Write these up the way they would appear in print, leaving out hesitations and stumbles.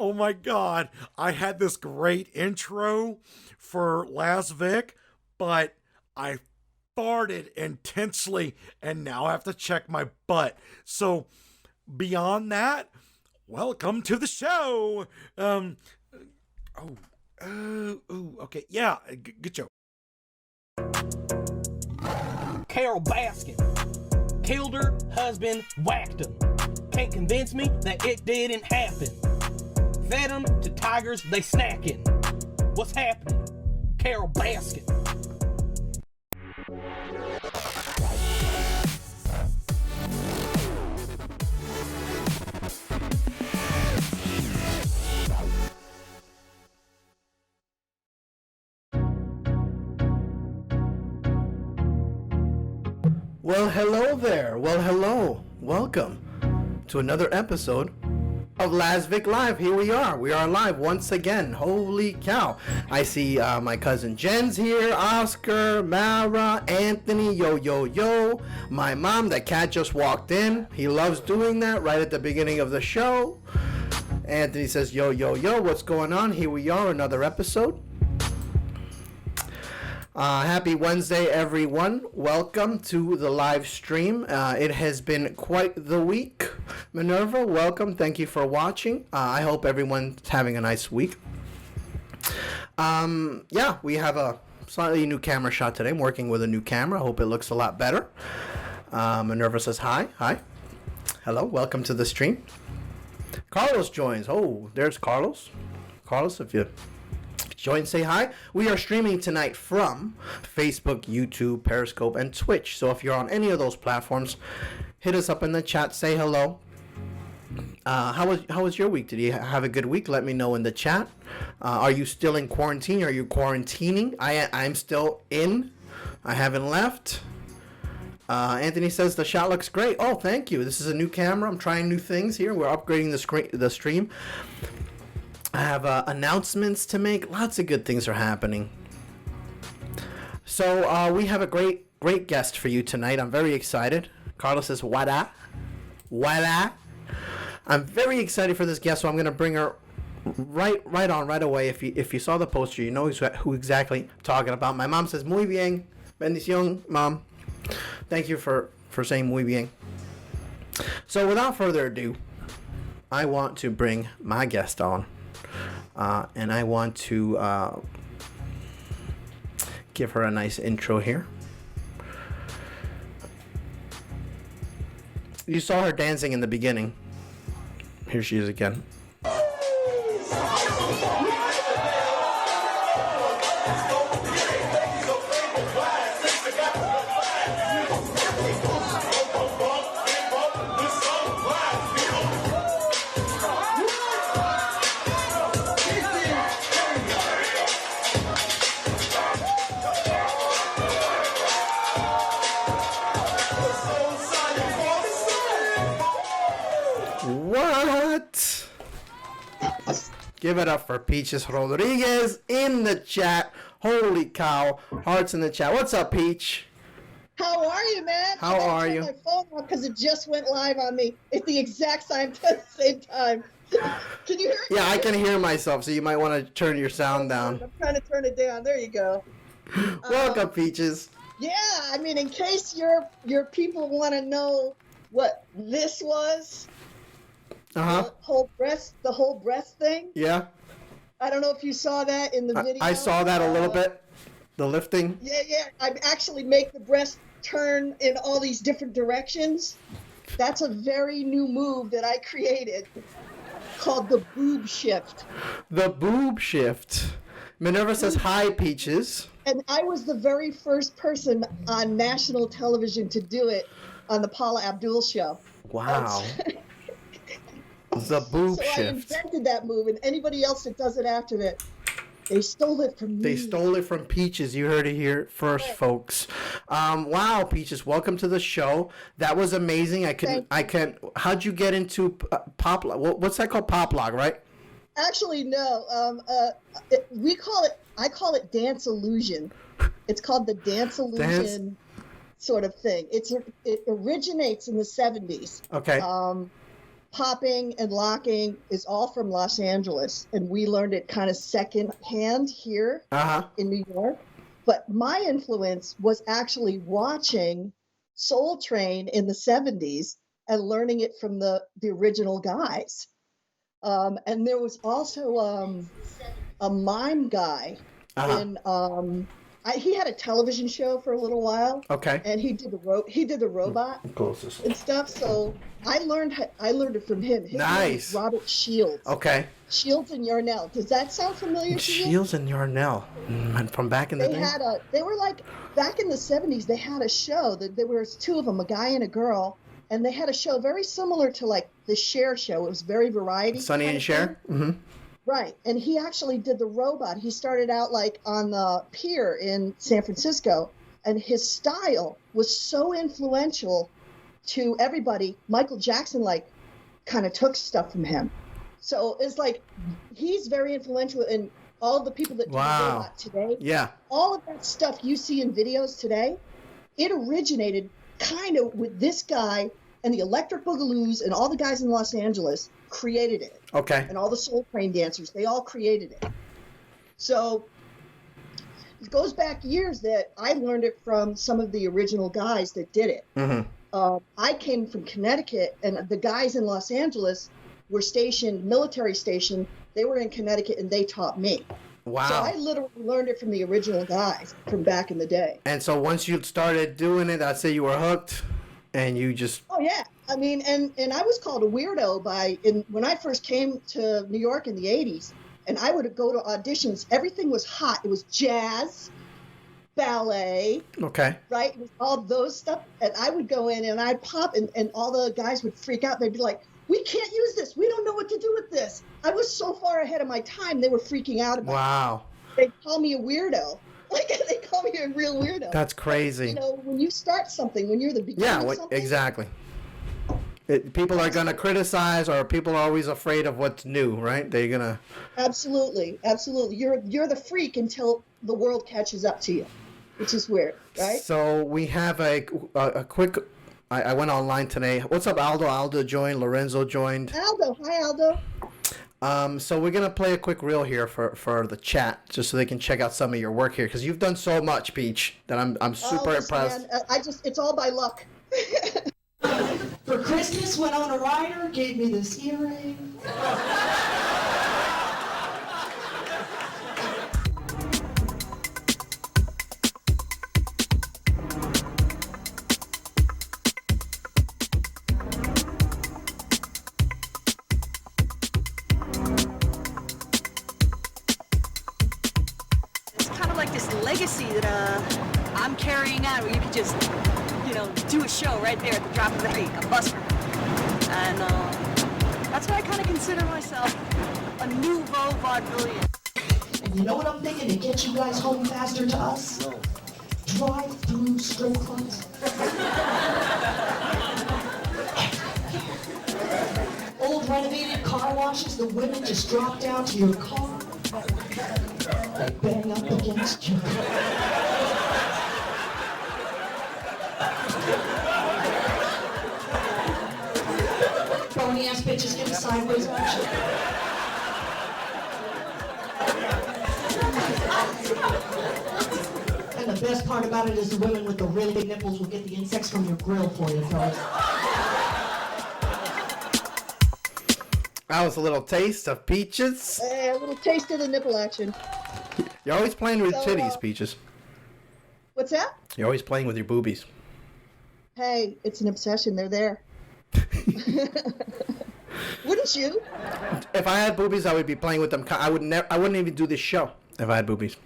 Oh my God. I had this great intro for Las Vic, but I farted intensely and now I have to check my butt. So beyond that, welcome to the show. Okay. Yeah, good show. Carol Baskin killed her husband, whacked him. Can't convince me that it didn't happen. Fed them to tigers, they snacking. What's happening? Carol Baskin. Well, hello there. Well, hello. Welcome to another episode of Las Vic Live. Here we are. We are live once again. Holy cow. I see my cousin Jen's here, Oscar, Mara, Anthony, yo. My mom, the cat just walked in. He loves doing that right at the beginning of the show. Anthony says, yo, what's going on? Here we are, another episode. Happy Wednesday, everyone. Welcome to the live stream. It has been quite the week. Minerva, welcome. Thank you for watching. I hope everyone's having a nice week. Yeah, we have a slightly new camera shot today. I'm working with a new camera. I hope it looks a lot better. Minerva says hi. Hi. Hello. Welcome to the stream. Carlos joins. Oh, there's Carlos. Carlos, if you join, say hi. We are streaming tonight from Facebook, YouTube, Periscope, and Twitch. So if you're on any of those platforms, hit us up in the chat. Say hello. How was your week? Did you have a good week? Let me know in the chat. Are you still in quarantine? Are you quarantining? I'm still in. I haven't left. Anthony says the shot looks great. Oh, thank you. This is a new camera. I'm trying new things here. We're upgrading the stream. I have announcements to make. Lots of good things are happening. So we have a great guest for you tonight. I'm very excited. Carlos says, voila. I'm very excited for this guest, so I'm going to bring her right away. If you saw the poster, you know who exactly I'm talking about. My mom says, muy bien. Bendición, Mom. Thank you for saying muy bien. So without further ado, I want to bring my guest on. And I want to give her a nice intro here. You saw her dancing in the beginning. Here she is again. What? Give it up for Peaches Rodriguez in the chat. Holy cow. Hearts in the chat. What's up, Peach? How are you, man? How are you? My phone on because it just went live on me at the exact same time. Can you hear me? Yeah, I can hear myself, so you might want to turn your sound down. I'm trying to turn it down. There you go. Welcome, Peaches. Yeah, I mean, in case your people want to know what this was, the whole breast thing. Yeah. I don't know if you saw that in the video. I saw that a little bit. The lifting. Yeah. I actually make the breast turn in all these different directions. That's a very new move that I created called the boob shift. The boob shift. Minerva says hi, Peaches. And I was the very first person on national television to do it on the Paula Abdul show. Wow. The boob shift. I invented that move, and anybody else that does it after that, they stole it from me. They stole it from Peaches. You heard it here first, folks. Wow, Peaches, welcome to the show. That was amazing. How'd you get into pop? What's that called? Pop log, right? Actually, no. I call it dance illusion. It's called the dance illusion sort of thing. It originates in the 70s. Okay. popping and locking is all from Los Angeles, and we learned it kind of second hand here in New York. But my influence was actually watching Soul Train in the 70s and learning it from the original guys. And there was also a mime guy in he had a television show for a little while. Okay. And he did the robot and stuff. So I learned it from him. His name was Robert Shields. Okay. Shields and Yarnell. Does that sound familiar to you? Shields and Yarnell from back in the day. They were like back in the 70s. They had a show that there was two of them, a guy and a girl, and they had a show very similar to like the Cher show. It was very variety. Sonny and Cher. Mm-hmm. Right, and he actually did the robot. He started out like on the pier in San Francisco, and his style was so influential to everybody. Michael Jackson like kind of took stuff from him. So it's like he's very influential in all the people that do the robot today. Yeah. All of that stuff you see in videos today, it originated kind of with this guy and the Electric Boogaloos and all the guys in Los Angeles created it. Okay. And all the Soul Train dancers, they all created it. So it goes back years that I learned it from some of the original guys that did it. Mm-hmm. I came from Connecticut, and the guys in Los Angeles were military stationed. They were in Connecticut, and they taught me. Wow. So I literally learned it from the original guys from back in the day. And so once you started doing it, I'd say you were hooked, and you just... Oh, yeah. I mean, and I was called a weirdo when I first came to New York in the 80s, and I would go to auditions. Everything was hot. It was jazz, ballet. Okay. Right? It was all those stuff. And I would go in and I'd pop, and all the guys would freak out. They'd be like, we can't use this. We don't know what to do with this. I was so far ahead of my time. They were freaking out about it. Wow. They call me a weirdo. Like, they call me a real weirdo. That's crazy. You know, when you start something, when you're the beginning of something. Exactly. People are going to criticize, or people are always afraid of what's new, right? They're going to... Absolutely. You're the freak until the world catches up to you, which is weird, right? So we have a quick... I went online today. What's up, Aldo? Aldo joined. Lorenzo joined. Aldo. Hi, Aldo. So we're going to play a quick reel here for the chat, just so they can check out some of your work here, because you've done so much, Peach, that I'm super impressed. Man, it's all by luck. For Christmas, went on a rider, gave me this earring. It's kind of like this legacy that I'm carrying on, where you could just, do a show right there at the drop of a hat, a busker. And that's why I kind of consider myself a nouveau vaudevillian. And you know what I'm thinking to get you guys home faster to us? Drive-through strip clubs. Old renovated car washes, the women just drop down to your car. They bang up against you. Bony ass bitches give a sideways motion. And the best part about it is the women with the really big nipples will get the insects from your grill for you, fellas. That was a little taste of Peaches. Hey, a little taste of the nipple action. You're always playing with So, titties, Peaches. What's that? You're always playing with your boobies. Hey, it's an obsession. They're there. Wouldn't you? If I had boobies, I would be playing with them. I wouldn't even do this show if I had boobies.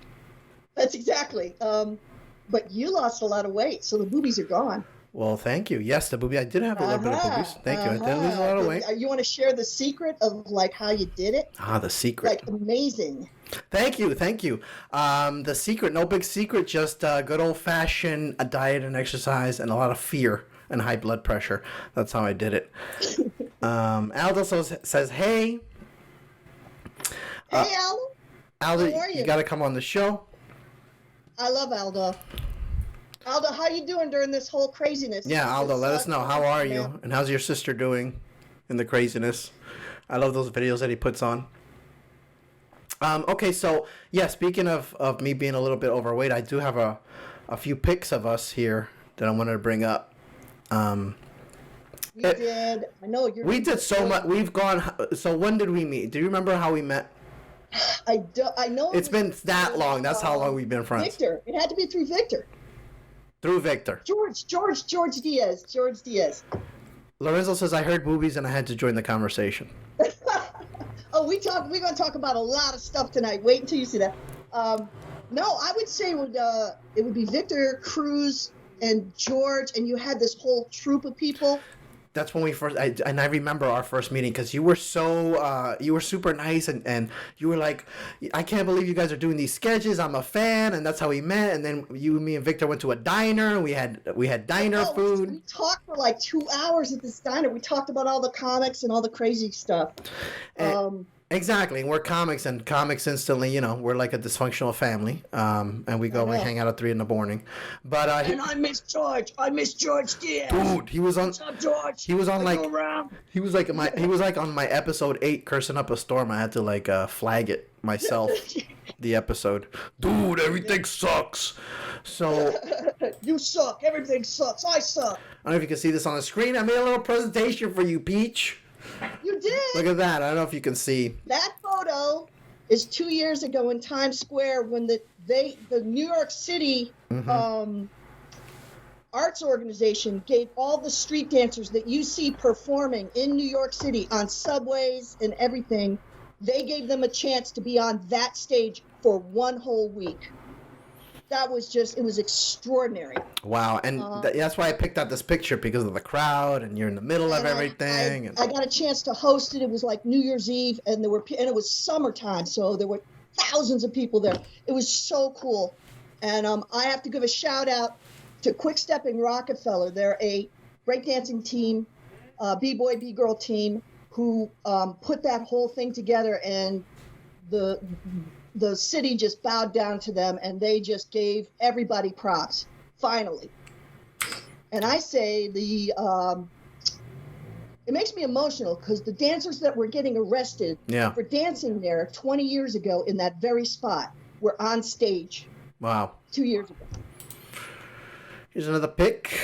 That's exactly. But you lost a lot of weight, so the boobies are gone. Well, thank you. Yes, the boobies. I did have a little bit of boobies. Thank you. I did lose a lot of weight. You want to share the secret of like how you did it? The secret. Like amazing. Thank you. The secret, no big secret, just good old-fashioned diet and exercise and a lot of fear and high blood pressure. That's how I did it. Aldo says, hey. Hey, Aldo. Aldo, How are you? you got to come on the show. I love Aldo. Aldo, how you doing during this whole craziness? Yeah, Aldo, let us know. How are you? And how's your sister doing? in the craziness. I love those videos that he puts on. Okay, so yeah, speaking of me being a little bit overweight, I do have a few pics of us here that I wanted to bring up. We did. I know you're. We did so much. We've gone. So when did we meet? Do you remember how we met? I know. It's been that long. That's how long we've been friends. Victor. It had to be through Victor. Through Victor. George Diaz. George Diaz. Lorenzo says, I heard boobies and I had to join the conversation. Oh, we're going to talk about a lot of stuff tonight. Wait until you see that. No, I would say it would be Victor, Cruz, and George, and you had this whole troop of people. That's when we first, I remember our first meeting because you were you were super nice and you were like, I can't believe you guys are doing these sketches. I'm a fan, and that's how we met. And then me and Victor went to a diner and we had diner food. We talked for like 2 hours at this diner. We talked about all the comics and all the crazy stuff. Exactly, and we're comics, and comics instantly, we're like a dysfunctional family, and we go and hang out at 3 a.m. But and I miss George. I miss George Diaz. Dude, he was on. What's up, George? He was on he was like on my episode 8, cursing up a storm. I had to flag it myself. The episode, dude, everything sucks. So you suck. Everything sucks. I suck. I don't know if you can see this on the screen. I made a little presentation for you, Peach. You did. Look at that. I don't know if you can see. That photo is 2 years ago in Times Square when the New York City arts organization gave all the street dancers that you see performing in New York City on subways and everything, they gave them a chance to be on that stage for 1 whole week. That was it was extraordinary. Wow, and that's why I picked out this picture, because of the crowd, and you're in the middle of everything. I got a chance to host it. It was like New Year's Eve, and it was summertime, so there were thousands of people there. It was so cool, and I have to give a shout out to Quick Stepping Rockefeller. They're a breakdancing team, b-boy, b-girl team, who put that whole thing together, and the city just bowed down to them, and they just gave everybody props, finally. And I say it makes me emotional because the dancers that were getting arrested for dancing there 20 years ago in that very spot were on stage. Wow. 2 years ago. Here's another pic.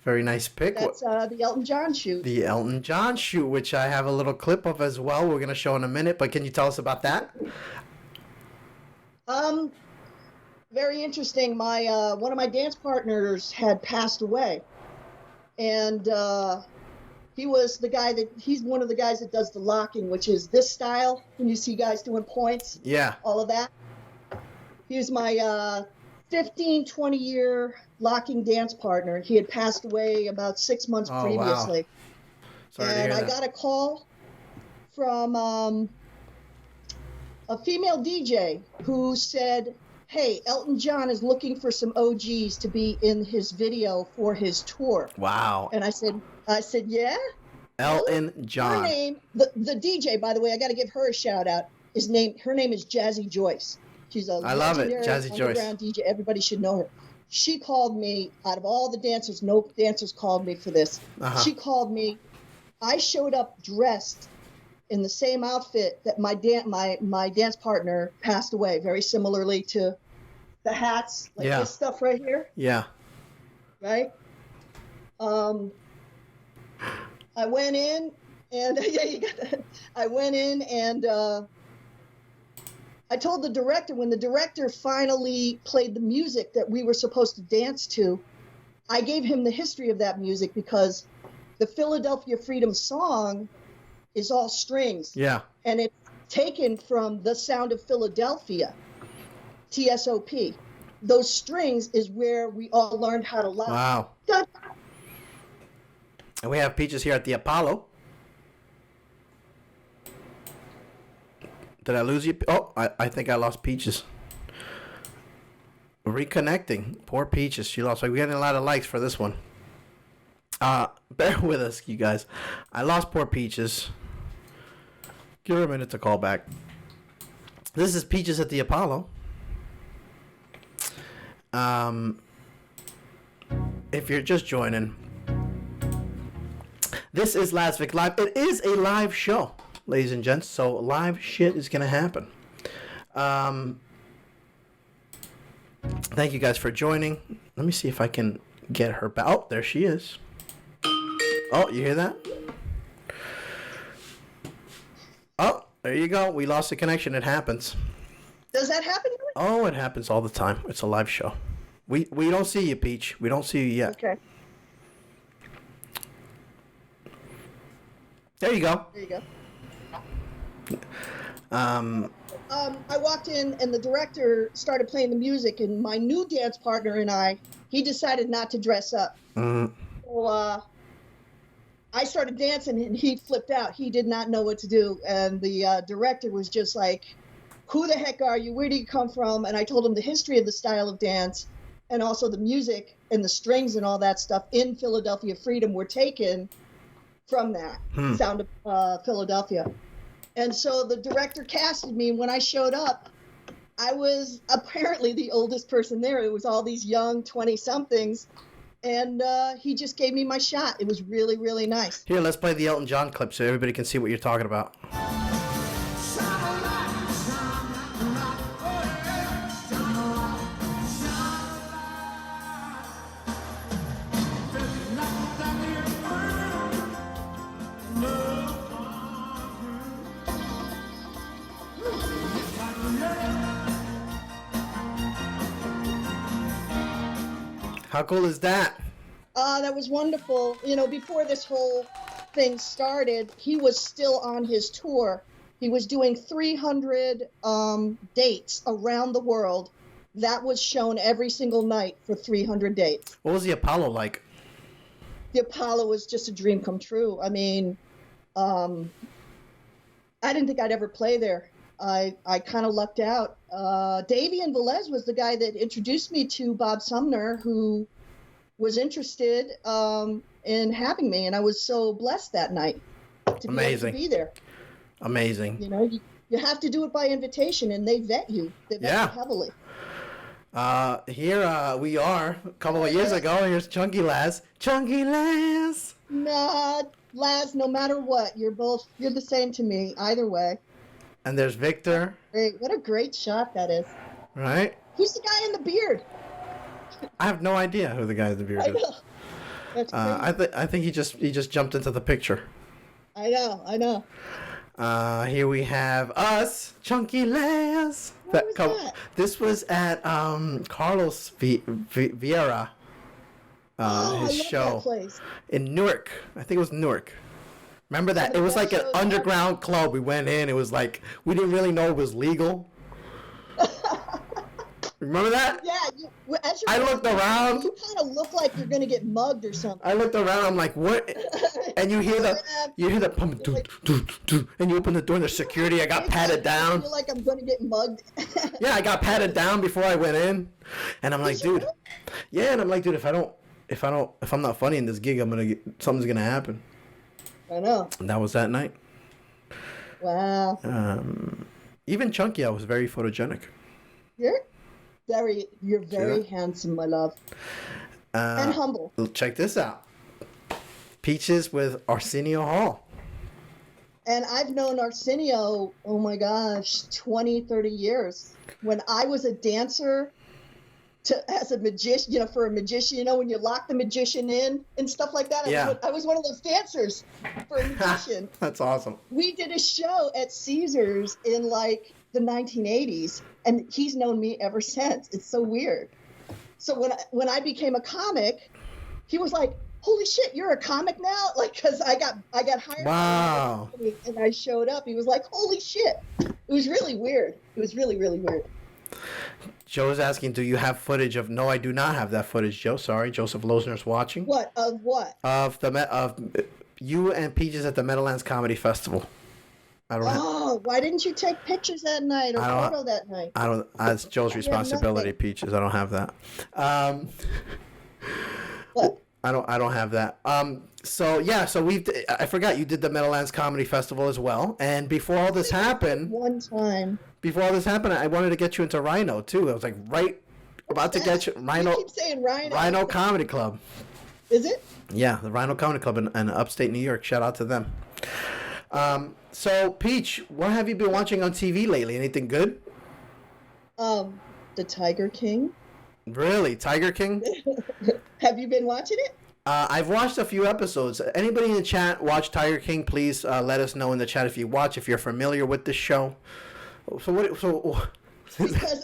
Very nice pic. That's the Elton John shoot. The Elton John shoot, which I have a little clip of as well. We're going to show in a minute, but can you tell us about that? Very interesting. My one of my dance partners had passed away, and he's one of the guys that does the locking, which is this style when you see guys doing points. Yeah. All of that. He was my 20 year locking dance partner. He had passed away about 6 months previously. Wow. Sorry and to hear I got a call from a female DJ who said, hey, Elton John is looking for some OGs to be in his video for his tour. Wow. And I said, yeah? Elton John. Her name, the DJ, by the way, I got to give her a shout out. Her name is Jazzy Joyce. She's a legendary underground DJ. Everybody should know her. She called me, out of all the dancers, no dancers called me for this. She called me. I showed up dressed in the same outfit that my dance partner passed away, very similarly to the hats, like this stuff right here. Yeah. Right? I went in and I told the director, when the director finally played the music that we were supposed to dance to, I gave him the history of that music because the Philadelphia Freedom song is all strings. Yeah. And it's taken from The Sound of Philadelphia, TSOP. Those strings is where we all learned how to lock. Wow. And we have Peaches here at the Apollo. Did I lose you? Oh, I think I lost Peaches. Reconnecting. Poor Peaches. She lost. We're getting a lot of likes for this one. Bear with us, you guys. I lost poor Peaches. Give her a minute to call back. This is Peaches at the Apollo. If you're just joining, This is Las Vic Live. It is a live show, ladies and gents. So live shit is gonna happen. Thank you guys for joining. Let me see if I can get her back. Oh, there she is. Oh, you hear that? Oh, there you go. We lost the connection. It happens. Does that happen? Oh, it happens all the time. It's a live show. We don't see you, Peach. We don't see you yet. Okay. There you go. There you go. I walked in and the director started playing the music, and my new dance partner and he decided not to dress up. Mm. So I started dancing and he flipped out. He did not know what to do. And the director was just like, who the heck are you? Where do you come from? And I told him the history of the style of dance and also the music and the strings and all that stuff in Philadelphia Freedom were taken from that Sound of Philadelphia. And so the director casted me, and when I showed up, I was apparently the oldest person there. It was all these young 20-somethings, and he just gave me my shot. It was really, really nice. Here, let's play the Elton John clip so everybody can see what you're talking about. How cool is that? That was wonderful. You know, before this whole thing started, he was still on his tour. He was doing 300 dates around the world. That was shown every single night for 300 dates. What was the Apollo like? The Apollo was just a dream come true. I mean, I didn't think I'd ever play there. I kind of lucked out. Davian Velez was the guy that introduced me to Bob Sumner, who was interested in having me, and I was so blessed that night to be able to be there. Amazing. You know, you have to do it by invitation, and they vet you. They vet you heavily. Here we are a couple of years ago. Here's Chunky Laz. Chunky Laz. Nah, Laz, no matter what, you're the same to me, either way. And there's Victor. Great. What a great shot that is. Right? Who's the guy in the beard? I have no idea who the guy in the beard is. I know. That's crazy. I think he just jumped into the picture. I know. Here we have us, Chunky Laz. What was that? This was at Carlos Vieira. His I love show that place. in Newark. I think it was Newark. Remember that? It was like an underground club. We went in. It was like we didn't really know it was legal. Remember that? Yeah. I looked around. You kind of look like you're gonna get mugged or something. I looked around. I'm like, what? And you hear the pump, and you open the door. And there's security. I got patted down. I feel like I'm gonna get mugged. Yeah, I got patted down before I went in, and I'm like, dude. Yeah, and I'm like, dude, if I'm not funny in this gig, something's gonna happen. I know. And that was that night. Wow. Even Chunky, I was very photogenic. You're very handsome, my love. And humble. Check this out. Peaches with Arsenio Hall. And I've known Arsenio, oh my gosh, 20, 30 years. When I was a dancer as a magician, for a magician, when you lock the magician in and stuff like that. I was one of those dancers for a magician. That's awesome. We did a show at Caesars in like the 1980s, and he's known me ever since. It's so weird. So when I became a comic, he was like, "Holy shit, you're a comic now!" Like, because I got hired. Wow. And I showed up. He was like, "Holy shit!" It was really weird. It was really, really weird. Joe's asking, do you have footage of... No, I do not have that footage, Joe. Sorry. Joseph Losner's watching. What? Of what? Of you and Peaches at the Meadowlands Comedy Festival. Why didn't you take pictures that night or photo that night? It's Joe's responsibility, Peaches. I don't have that. What? I don't have that. So I forgot you did the Meadowlands Comedy Festival as well. And before all this happened... One time. Before all this happened, I wanted to get you into Rhino, too. I was like, about to get you... You keep saying Rhino. Rhino Comedy Club. Is it? Yeah, the Rhino Comedy Club in upstate New York. Shout out to them. So, Peach, what have you been watching on TV lately? Anything good? The Tiger King. Really? Tiger King? Have you been watching it? I've watched a few episodes. Anybody in the chat watch Tiger King? Please let us know in the chat if you watch, if you're familiar with this show. Because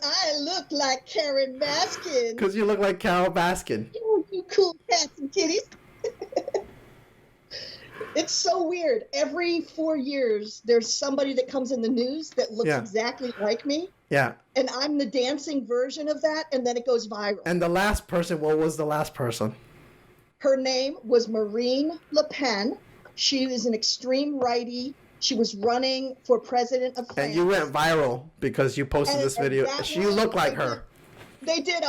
I look like Carol Baskin. Because you look like Carol Baskin. You cool cats and kitties. It's so weird. Every 4 years, there's somebody that comes in the news that looks exactly like me. Yeah. And I'm the dancing version of that, and then it goes viral. And the last person, what was the last person? Her name was Marine Le Pen. She is an extreme righty. She was running for president of France. And you went viral because you posted this video. You look like her. They did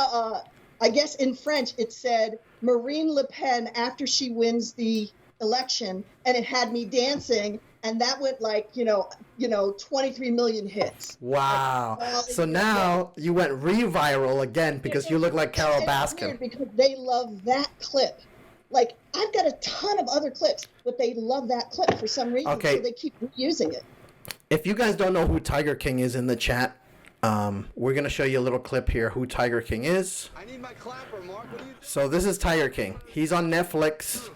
I guess in French it said Marine Le Pen after she wins the election, and it had me dancing, and that went like 23 million hits. Wow. So now you went re-viral again because you look like Carol Baskin. Because they love that clip. Like, I've got a ton of other clips, but they love that clip for some reason, so they keep using it. If you guys don't know who Tiger King is in the chat, we're going to show you a little clip here who Tiger King is. I need my clapper, Mark. So this is Tiger King. He's on Netflix.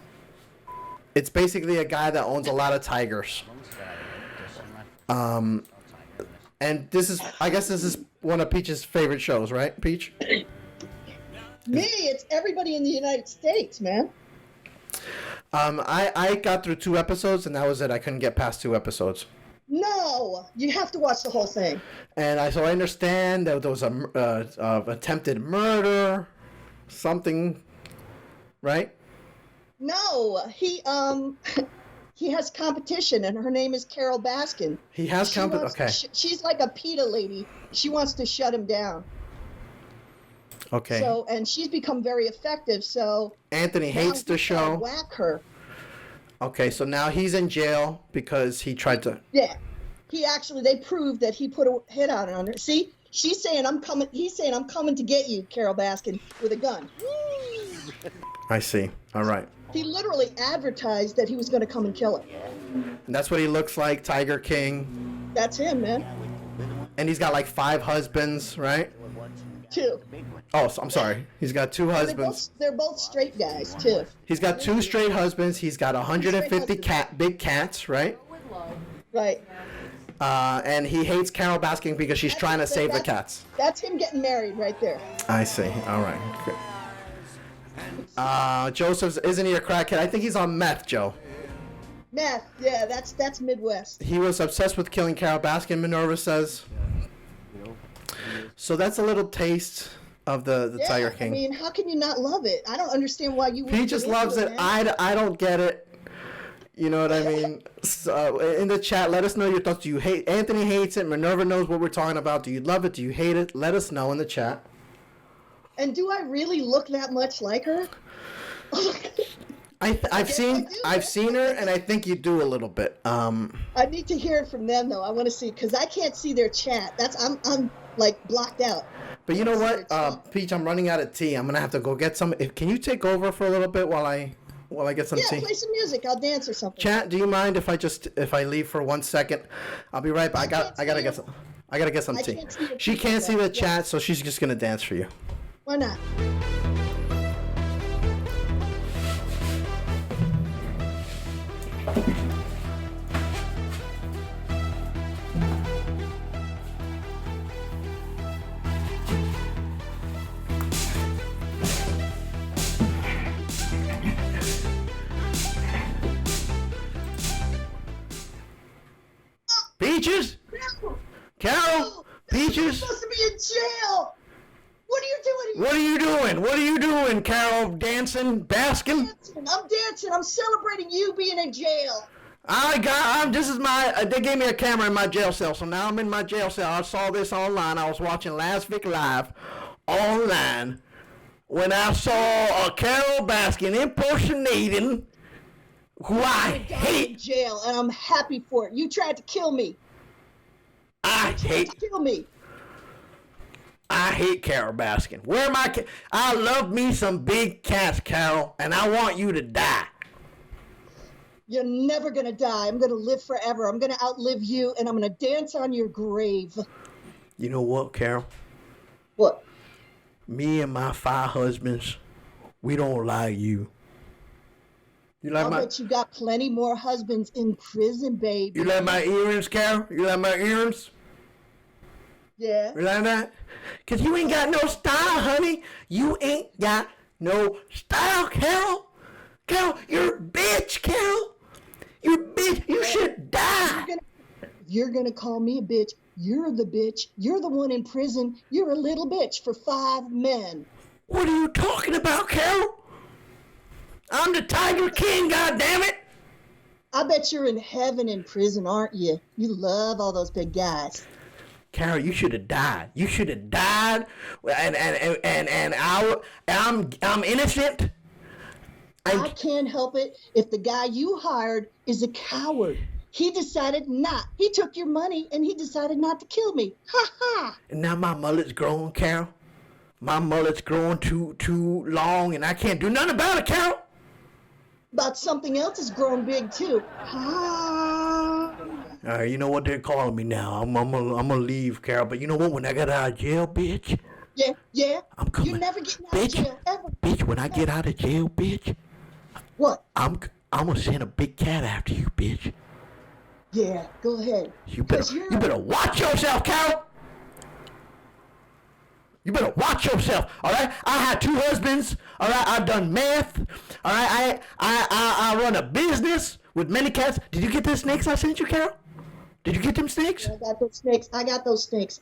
It's basically a guy that owns a lot of tigers. And I guess this is one of Peach's favorite shows, right, Peach? Me, it's everybody in the United States, man. I got through 2 episodes, and that was it. I couldn't get past 2 episodes. No, you have to watch the whole thing. And I understand that there was a attempted murder, something, right? No, he has competition, and her name is Carol Baskin. He has competition. Okay. She's like a PETA lady. She wants to shut him down. Okay. So, and she's become very effective. So Anthony hates the show. Whack her. Okay, so now he's in jail because he tried to. Yeah, they proved that he put a hit out on her. See, she's saying I'm coming. He's saying I'm coming to get you, Carol Baskin, with a gun. I see. All right. He literally advertised that he was going to come and kill her. And that's what he looks like, Tiger King. That's him, man. And he's got like 5 husbands, right? 2. Oh, I'm sorry. He's got 2 husbands. They're both straight guys, too. He's got 2 straight husbands. He's got 150 big cats, right? Right. And he hates Carol Baskin because she's trying to save the cats. That's him getting married right there. I see. All right. Okay. Joseph, isn't he a crackhead? I think he's on meth, Joe. Meth, yeah, that's Midwest. He was obsessed with killing Carol Baskin, Minerva says. So that's a little taste of the Tiger King. I mean, how can you not love it? I don't understand why you. He just loves it. I don't get it. You know what I mean? So, in the chat, let us know your thoughts. Do you hate? Anthony hates it. Minerva knows what we're talking about. Do you love it? Do you hate it? Let us know in the chat. And do I really look that much like her? I've seen her, and I think you do a little bit. I need to hear it from them though. I want to see because I can't see their chat. I'm like blocked out. But you know what, Peach, I'm running out of tea. I'm gonna have to go get some. Can you take over for a little bit while I get some tea? Yeah, play some music. I'll dance or something. Chat, do you mind if I leave for 1 second? I'll be right back. I gotta get some tea. She can't see the chat, so she's just gonna dance for you. Why not? Peaches? Carol? Peaches? You're supposed to be in jail. What are you doing here? What are you doing? What are you doing, Carol Dancin Baskin? I'm dancing. I'm celebrating you being in jail. They gave me a camera in my jail cell, so now I'm in my jail cell. I saw this online. I was watching Last Vic Live online when I saw a Carol Baskin impersonating who I hate. In jail, and I'm happy for it. You tried to kill me. I I hate Carol Baskin. Where my I love me some big cats, Carol, and I want you to die. You're never gonna die. I'm gonna live forever. I'm gonna outlive you, and I'm gonna dance on your grave. You know what, Carol? What? Me and my 5 husbands, we don't like you. You like I'll bet you got plenty more husbands in prison, baby. You like my earrings, Carol? You like my earrings? Yeah. You like that? Cause you ain't got no style, honey. You ain't got no style, Carol. Carol, you're a bitch, Carol. You're a bitch. You should die. You're gonna call me a bitch. You're the bitch. You're the one in prison. You're a little bitch for 5 men. What are you talking about, Carol? I'm the Tiger King, goddammit! I bet you're in heaven in prison, aren't you? You love all those big guys. Carol, you should have died. You should have died, and I'm innocent. I can't help it if the guy you hired is a coward. He decided not. He took your money and he decided not to kill me. Ha ha! And now my mullet's grown, Carol. My mullet's grown too long, and I can't do nothing about it, Carol. But something else has grown big too. You know what they're calling me now. I'm gonna leave, Carol. But you know what? When I get out of jail, bitch. Yeah. I'm coming. You're never getting out of jail ever. Bitch, when I get out of jail, bitch. What? I'm gonna send a big cat after you, bitch. Yeah, go ahead. You better watch yourself, Carol. You better watch yourself, all right? I had 2 husbands, all right? I've done math, all right? I run a business with many cats. Did you get the snakes I sent you, Carol? Did you get them snakes? I got those snakes.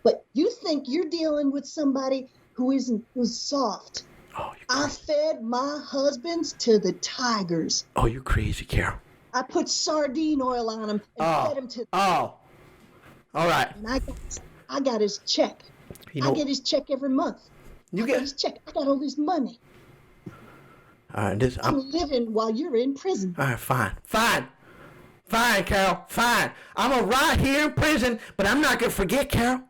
But you think you're dealing with somebody who's soft. Oh, I fed my husbands to the tigers. Oh, you crazy, Carol. I put sardine oil on him and fed him to. All right. And I got his check. I get his check every month. I got his check. I got all this money. All right, I'm living while you're in prison. All right, fine, Carol, fine. I'm gonna rot here in prison, but I'm not gonna forget, Carol.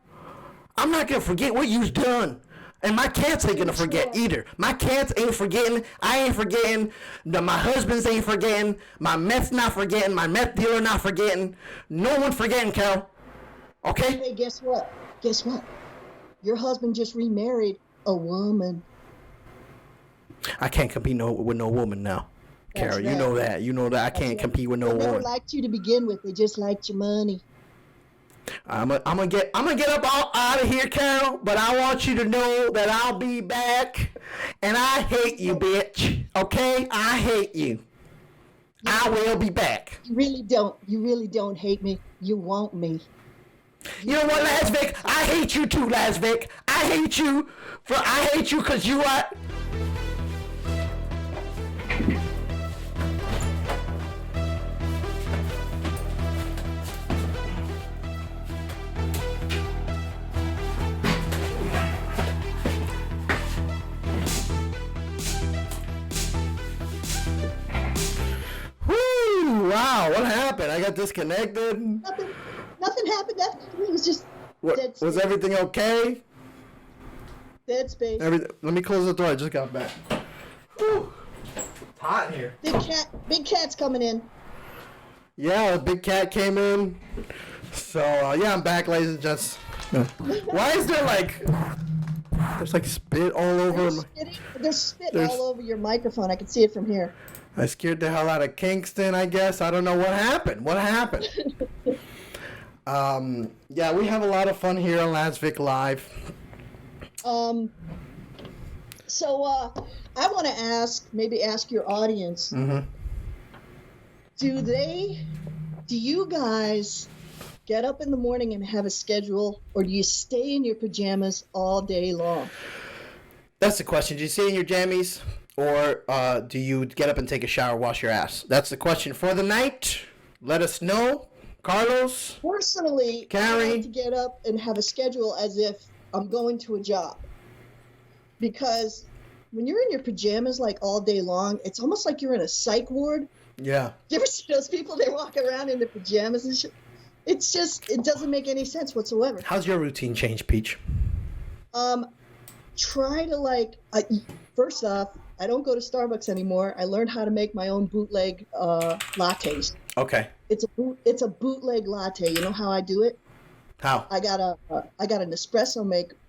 I'm not gonna forget what you've done. And my cats ain't gonna forget either. My cats ain't forgetting. I ain't forgetting. My husbands ain't forgetting. My meth's not forgetting. My meth dealer not forgetting. No one forgetting, Carol. Okay? Hey, guess what? Your husband just remarried a woman. I can't compete with no woman now. Carol, you know that. You know that I can't compete with no woman. They never liked you to begin with. They just liked your money. I'm gonna get up out of here, Carol. But I want you to know that I'll be back, and I hate you, bitch. Okay, I hate you. I will be back. You really don't. You really don't hate me. You want me. You know what, Las Vic? I hate you too, Las Vic. I hate you because you are. Woo! Wow, what happened? I got disconnected. Nothing happened. It was just dead space. Was everything okay? Dead space. Let me close the door. I just got back. Whew. It's hot in here. Big cat's coming in. Yeah, a big cat came in. So, yeah, I'm back, ladies and gents. Why is there there's spit all over There's spit all over your microphone. I can see it from here. I scared the hell out of Kingston, I guess. I don't know what happened. Yeah, we have a lot of fun here on Las Vic Live. So I want to ask your audience. Mm-hmm. Do you guys get up in the morning and have a schedule, or do you stay in your pajamas all day long? That's the question. Do you stay in your jammies, or do you get up and take a shower, wash your ass? That's the question for the night. Let us know. Carlos? Personally, Carrie? I like to get up and have a schedule as if I'm going to a job. Because when you're in your pajamas all day long, it's almost like you're in a psych ward. Yeah. You ever see those people, they walk around in their pajamas and shit? It doesn't make any sense whatsoever. How's your routine changed, Peach? Try to first off, I don't go to Starbucks anymore. I learned how to make my own bootleg lattes. Okay. It's a bootleg latte. You know how I do it? How? I got an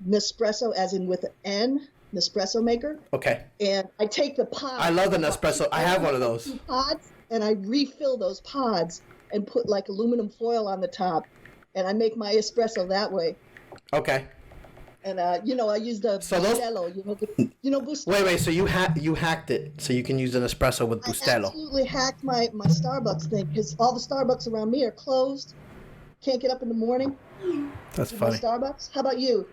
Nespresso as in with an N, Nespresso maker. Okay. And I take the pods. I love the Nespresso. I have one of those. Pods, and I refill those pods and put like aluminum foil on the top, and I make my espresso that way. Okay. And I use the Bustelo. Bustelo. Wait. So you hacked it, so you can use an espresso with Bustelo. I absolutely hacked my Starbucks thing because all the Starbucks around me are closed. Can't get up in the morning. That's funny. Starbucks. How about you?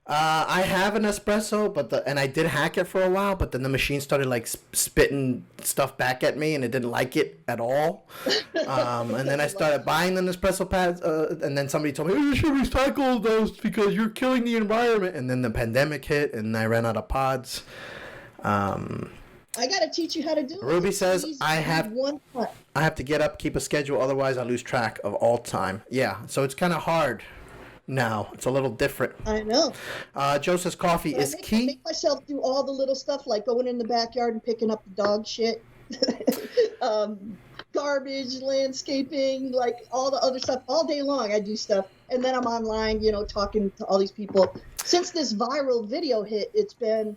I have an espresso, and I did hack it for a while, but then the machine started like spitting stuff back at me, and it didn't like it at all. And then I started buying the Nespresso pads, and then somebody told me, you should recycle those because you're killing the environment. And then the pandemic hit, and I ran out of pods. I gotta teach you how to do it. Ruby says I have to get up, keep a schedule, otherwise I lose track of all time. Yeah, so it's kind of hard. Now it's a little different. I know. Joe says coffee is key. I make myself do all the little stuff like going in the backyard and picking up the dog shit, garbage, landscaping, like all the other stuff. All day long I do stuff, and then I'm online, talking to all these people. Since this viral video hit, it's been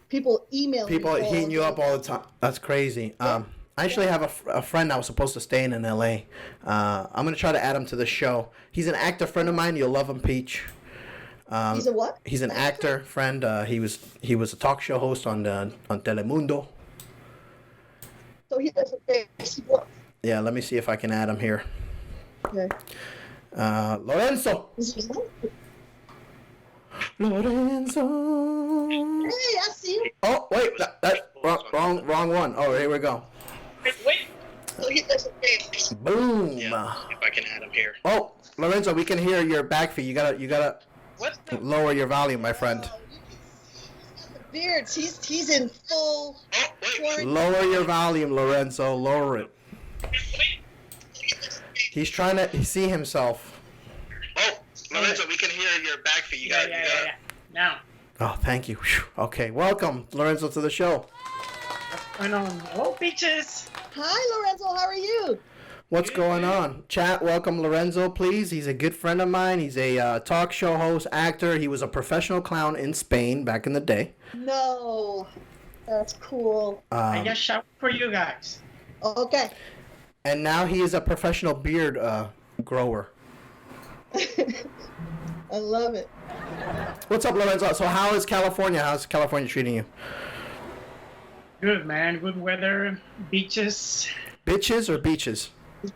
people emailing. People hitting you up all the time. That's crazy. Yeah. I actually have a friend that was supposed to stay in L.A. I'm going to try to add him to the show. He's an actor friend of mine. You'll love him, Peach. He's a what? He's an actor friend. He was a talk show host on Telemundo. So he does a Yeah, let me see if I can add him here. Okay. Lorenzo. Lorenzo. Hey, I see him. Oh, wait. That wrong one. Oh, here we go. Wait. Boom. Yeah, if I can add him here. Oh, Lorenzo, we can hear your back feed. You gotta lower your volume, my friend. Beards. He's in full. Lower your volume, Lorenzo. Lower it. He's trying to see himself. Oh, Lorenzo, we can hear your back feed. You got it. Now. Oh, thank you. Whew. Okay, welcome, Lorenzo, to the show. What's going on? Hello, Peaches. Hi, Lorenzo. How are you? What's going on? Chat, welcome Lorenzo, please. He's a good friend of mine. He's a talk show host, actor. He was a professional clown in Spain back in the day. No. That's cool. I just shout for you guys. Okay. And now he is a professional beard grower. I love it. What's up, Lorenzo? So how is California? How's California treating you? Good, man. Good weather. Beaches. Bitches or beaches?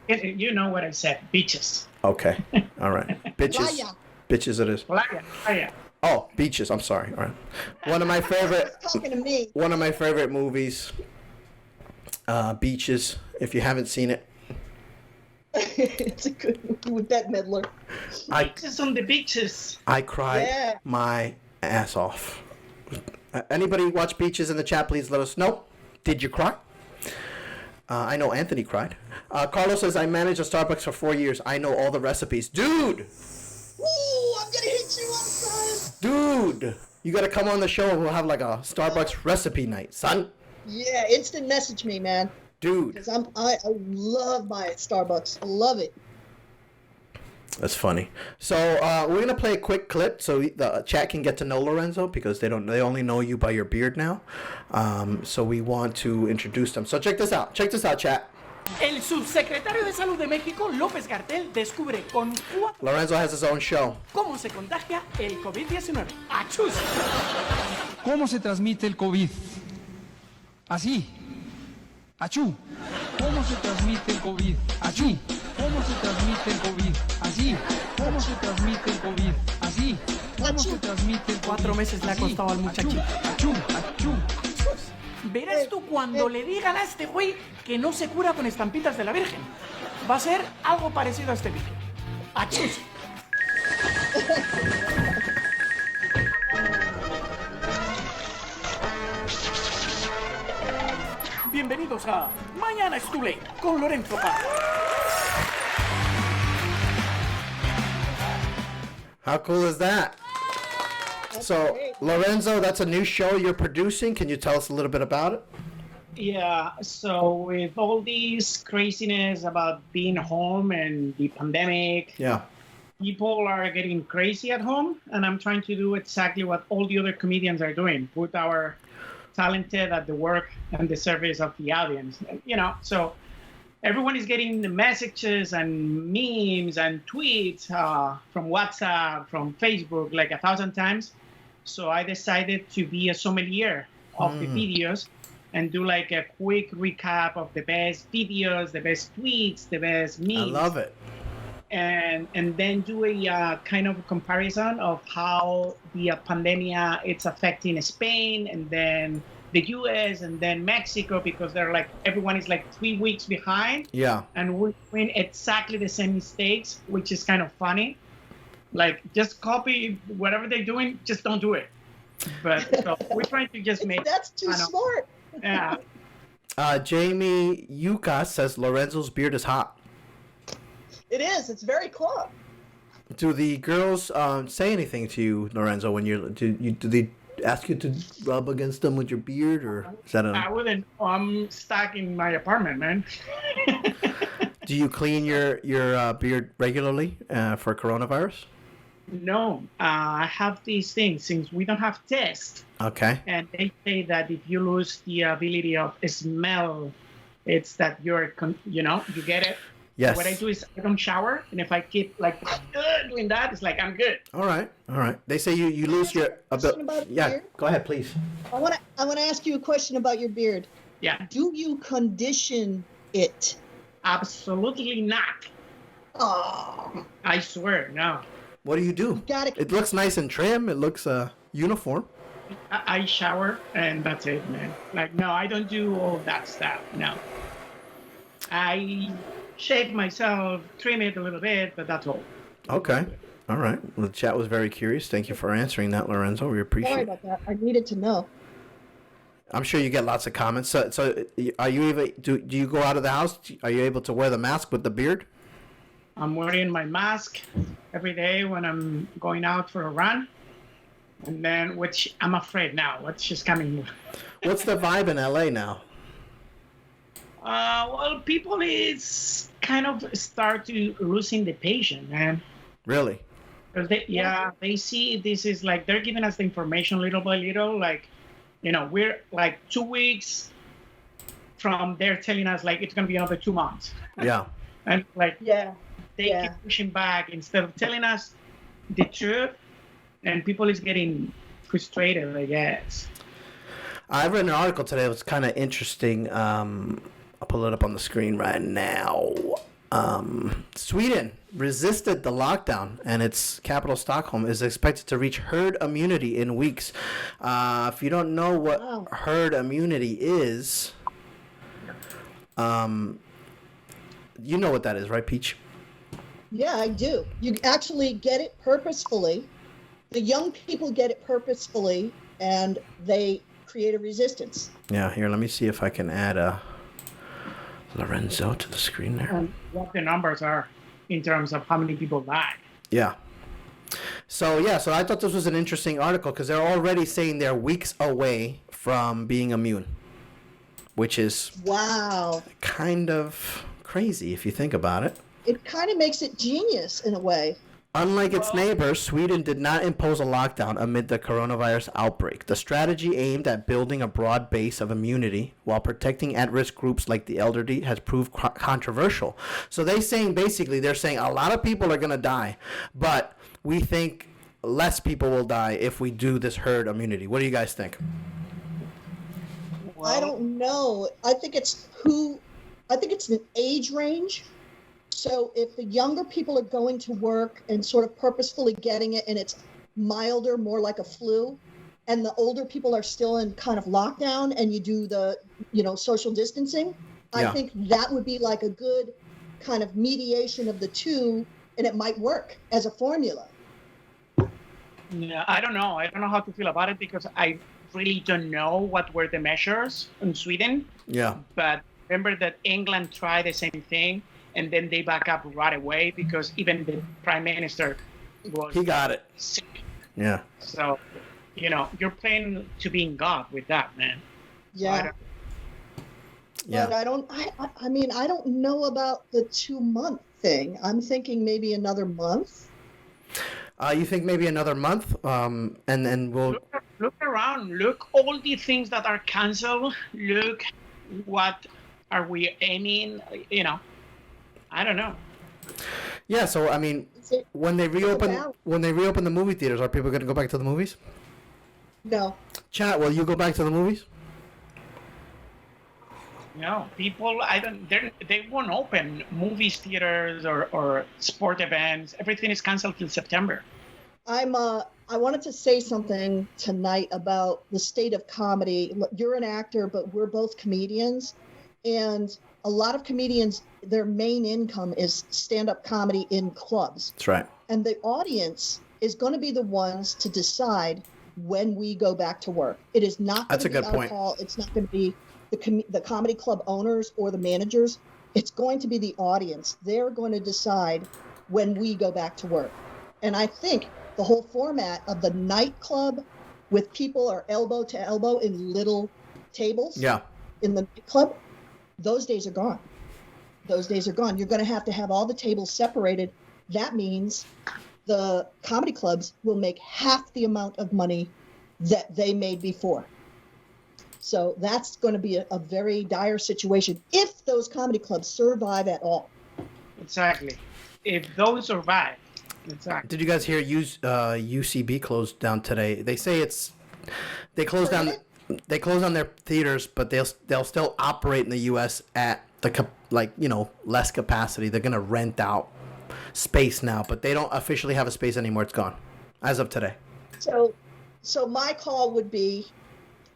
You know what I said. Beaches. Okay. All right. Bitches. Playa. Bitches it is. Playa. Oh, beaches. I'm sorry. All right. One of my favorite. Talking to me. One of my favorite movies. Beaches. If you haven't seen it. It's a good movie with Bette Midler. Beaches on the beaches. I cried my ass off. Anybody watch Beaches in the chat? Please let us know. Did you cry? I know Anthony cried. Carlos says, I managed a Starbucks for 4 years. I know all the recipes. Dude! Ooh, I'm gonna hit you on son. Dude! You gotta come on the show and we'll have like a Starbucks recipe night, son. Yeah, instant message me, man. Dude. Because I love my Starbucks. I love it. That's funny. So we're gonna play a quick clip so the chat can get to know Lorenzo because they only know you by your beard now. So we want to introduce them. So check this out. Check this out, chat. El subsecretario de Salud de México, López Gatell, descubre con Lorenzo has his own show. cómo se contagia el COVID-19. ¡Achus! ¿Cómo se transmite el COVID? Así. Achú. ¿Cómo se transmite el COVID? Achú. ¿Cómo se transmite el COVID? Así. ¿Cómo se transmite el COVID? Así. ¿Cómo se transmite el COVID? 4 meses le ha costado al muchachito. Achú. Achú. Verás tú cuando le digan a este güey que no se cura con estampitas de la Virgen. Va a ser algo parecido a este vídeo. ¡Achus! Bienvenidos a Mañana es too late con Lorenzo Parro. How cool is that? So, great. Lorenzo, that's a new show you're producing. Can you tell us a little bit about it? Yeah, so with all these craziness about being home and the pandemic, Yeah. people are getting crazy at home, and I'm trying to do exactly what all the other comedians are doing, put our talented at the work and the service of the audience. So everyone is getting the messages and memes and tweets from WhatsApp, from Facebook, like 1,000 times. So I decided to be a sommelier of the videos and do like a quick recap of the best videos, the best tweets, the best memes. I love it. And then do a kind of comparison of how the pandemia it's affecting Spain and then the US and then Mexico, because they're like everyone is like 3 weeks behind. Yeah. And we're doing exactly the same mistakes, which is kind of funny. Like just copy whatever they're doing, just don't do it. But so we're trying to just make That's too smart. Yeah. Jamie Yuka says Lorenzo's beard is hot. It is. It's very club. Do the girls say anything to you, Lorenzo, when do they ask you to rub against them with your beard, or is that I wouldn't. I'm stuck in my apartment, man. Do you clean your beard regularly for coronavirus? No, I have these things since we don't have tests. Okay. And they say that if you lose the ability of smell, it's that you're, you get it. Yes. What I do is I don't shower, and if I keep like doing that, it's like I'm good. All right. They say you lose your ability. Yeah. beard? Go ahead, please. I want to ask you a question about your beard. Yeah. Do you condition it? Absolutely not. Oh. I swear, no. What do you do? It looks nice and trim. It looks uniform. I shower, and that's it, man. Like, no, I don't do all that stuff. No. I shave myself, trim it a little bit, but that's all. Okay. All right. Well, the chat was very curious. Thank you for answering that, Lorenzo. We appreciate Sorry it. about that. I needed to know. I'm sure you get lots of comments. So are you able? Do you go out of the house? Are you able to wear the mask with the beard? I'm wearing my mask every day when I'm going out for a run. And then, which I'm afraid now, what's just coming. What's the vibe in LA now? Well, people is kind of start to losing the patience, man. Really? Because they see this is like, they're giving us the information little by little. Like, we're like 2 weeks from they're telling us like it's going to be another 2 months. Yeah. And like, they keep pushing back instead of telling us the truth, and people is getting frustrated, I guess. I read an article today that was kind of interesting. I'll pull it up on the screen right now. Sweden resisted the lockdown, and its capital, Stockholm, is expected to reach herd immunity in weeks. If you don't know what herd immunity is, you know what that is, right, Peach? Yeah, I do. You actually get it purposefully. The young people get it purposefully, and they create a resistance. Yeah, here, let me see if I can add Lorenzo to the screen there. And what the numbers are in terms of how many people die. Yeah. So I thought this was an interesting article because they're already saying they're weeks away from being immune, which is kind of crazy if you think about it. It kind of makes it genius in a way. Unlike its neighbors, Sweden did not impose a lockdown amid the coronavirus outbreak. The strategy aimed at building a broad base of immunity while protecting at-risk groups like the elderly has proved controversial. So they're saying a lot of people are going to die, but we think less people will die if we do this herd immunity. What do you guys think? I don't know. I think it's an age range. So if the younger people are going to work and sort of purposefully getting it and it's milder, more like a flu, and the older people are still in kind of lockdown and you do the, social distancing, I think that would be like a good kind of mediation of the two, and it might work as a formula. Yeah, I don't know. I don't know how to feel about it because I really don't know what were the measures in Sweden. Yeah. But remember that England tried the same thing, and then they back up right away because even the prime minister was he got it sick. Yeah. So, you're playing to being God with that, man. Yeah. Yeah. But I mean, I don't know about the 2-month thing. I'm thinking maybe another month. You think maybe another month? And then we'll look around. Look all the things that are canceled. Look what are we aiming. I don't know. Yeah. So I mean, when they reopen the movie theaters, are people going to go back to the movies? No. Chat. Will you go back to the movies? No, people. They won't open movies, theaters, or sport events. Everything is canceled till September. I wanted to say something tonight about the state of comedy. You're an actor, but we're both comedians, and a lot of comedians, their main income is stand-up comedy in clubs. That's right. And the audience is going to be the ones to decide when we go back to work. It is not going to be our call. It's not going to be the comedy club owners or the managers. It's going to be the audience. They're going to decide when we go back to work. And I think the whole format of the nightclub with people are elbow to elbow in little tables in the nightclub, those days are gone. Those days are gone. You're going to have all the tables separated. That means the comedy clubs will make half the amount of money that they made before. So that's going to be a very dire situation if those comedy clubs survive at all. Exactly. If those survive. Exactly. Did you guys hear UCB closed down today? They say they closed down their theaters, but they'll still operate in the U.S. at the less capacity. They're gonna rent out space now, but they don't officially have a space anymore. It's gone as of today. So my call would be